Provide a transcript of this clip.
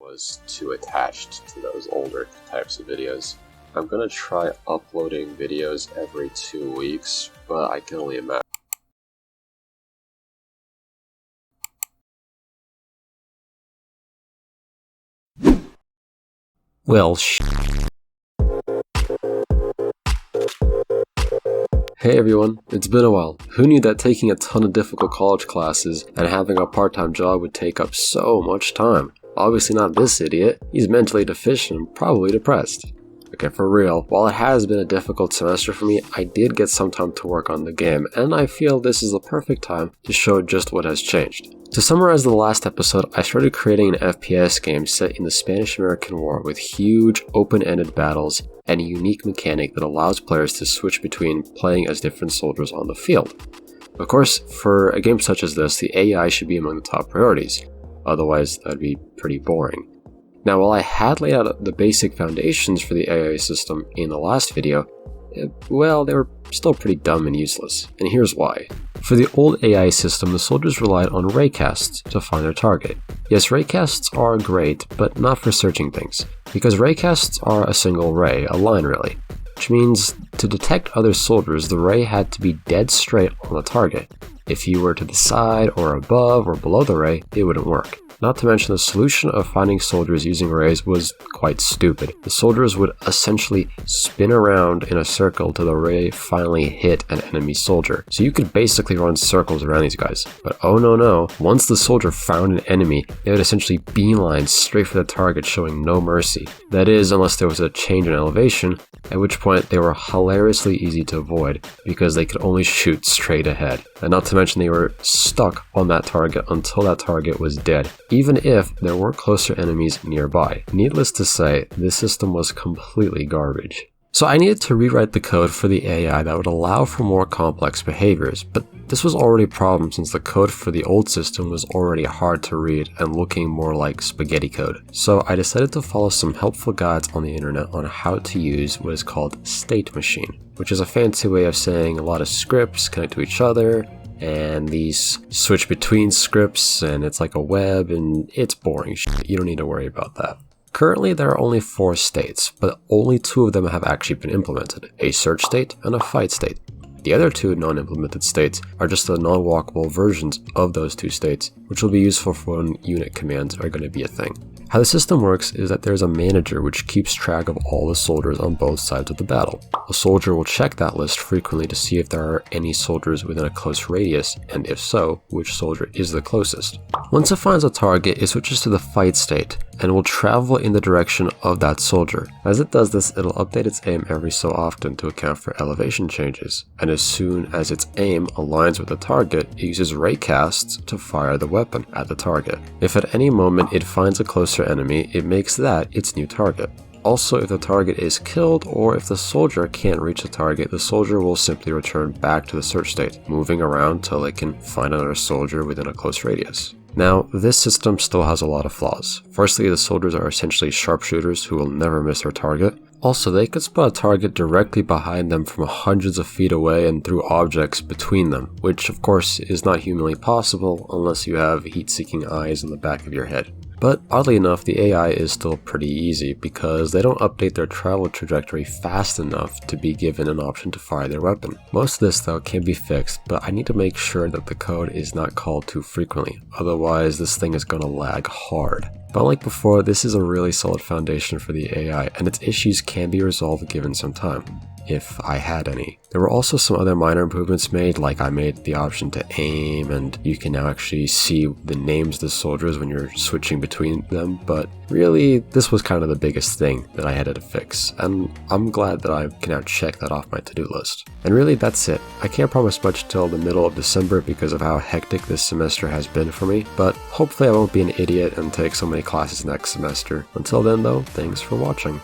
was too attached to those older types of videos. I'm gonna try uploading videos every 2 weeks, but I can only imagine. Well, Hey everyone, it's been a while. Who knew that taking a ton of difficult college classes and having a part-time job would take up so much time? Obviously not this idiot. He's mentally deficient and probably depressed. Okay, for real, while it has been a difficult semester for me, I did get some time to work on the game, and I feel this is the perfect time to show just what has changed. To summarize the last episode, I started creating an FPS game set in the Spanish-American War with huge, open-ended battles and a unique mechanic that allows players to switch between playing as different soldiers on the field. Of course, for a game such as this, the AI should be among the top priorities, otherwise that'd be pretty boring. Now, while I had laid out the basic foundations for the AI system in the last video, well, they were still pretty dumb and useless, and here's why. For the old AI system, the soldiers relied on raycasts to find their target. Yes, raycasts are great, but not for searching things, because raycasts are a single ray, a line really, which means to detect other soldiers, the ray had to be dead straight on the target. If you were to the side or above or below the ray, it wouldn't work. Not to mention the solution of finding soldiers using rays was quite stupid. The soldiers would essentially spin around in a circle till the ray finally hit an enemy soldier. So you could basically run circles around these guys. But oh no, once the soldier found an enemy, they would essentially beeline straight for the target, showing no mercy. That is, unless there was a change in elevation, at which point they were hilariously easy to avoid because they could only shoot straight ahead. And not to mention they were stuck on that target until that target was dead, even if there were closer enemies nearby. Needless to say, this system was completely garbage. So I needed to rewrite the code for the AI that would allow for more complex behaviors, but this was already a problem since the code for the old system was already hard to read and looking more like spaghetti code. So I decided to follow some helpful guides on the internet on how to use what is called state machine, which is a fancy way of saying a lot of scripts connect to each other, and these switch between scripts, and it's like a web, and it's boring shit. You don't need to worry about that. Currently, there are only 4 states, but only 2 of them have actually been implemented, a search state and a fight state. The other 2 non-implemented states are just the non-walkable versions of those 2 states, which will be useful for when unit commands are going to be a thing. How the system works is that there's a manager which keeps track of all the soldiers on both sides of the battle. A soldier will check that list frequently to see if there are any soldiers within a close radius, and if so, which soldier is the closest. Once it finds a target, it switches to the fight state, and will travel in the direction of that soldier. As it does this, it'll update its aim every so often to account for elevation changes, and as soon as its aim aligns with the target, it uses raycasts to fire the weapon at the target. If at any moment it finds a closer enemy, it makes that its new target. Also, if the target is killed or if the soldier can't reach the target, the soldier will simply return back to the search state, moving around till it can find another soldier within a close radius. Now, this system still has a lot of flaws. Firstly, the soldiers are essentially sharpshooters who will never miss their target. Also, they could spot a target directly behind them from hundreds of feet away and through objects between them, which of course is not humanly possible unless you have heat-seeking eyes in the back of your head. But oddly enough, the AI is still pretty easy because they don't update their travel trajectory fast enough to be given an option to fire their weapon. Most of this though can be fixed, but I need to make sure that the code is not called too frequently, otherwise this thing is gonna lag hard. But like before, this is a really solid foundation for the AI, and its issues can be resolved given some time, if I had any. There were also some other minor improvements made, like I made the option to aim, and you can now actually see the names of the soldiers when you're switching between them, but really, this was kind of the biggest thing that I had to fix, and I'm glad that I can now check that off my to-do list. And really, that's it. I can't promise much till the middle of December because of how hectic this semester has been for me, but hopefully I won't be an idiot and take so many classes next semester. Until then though, thanks for watching.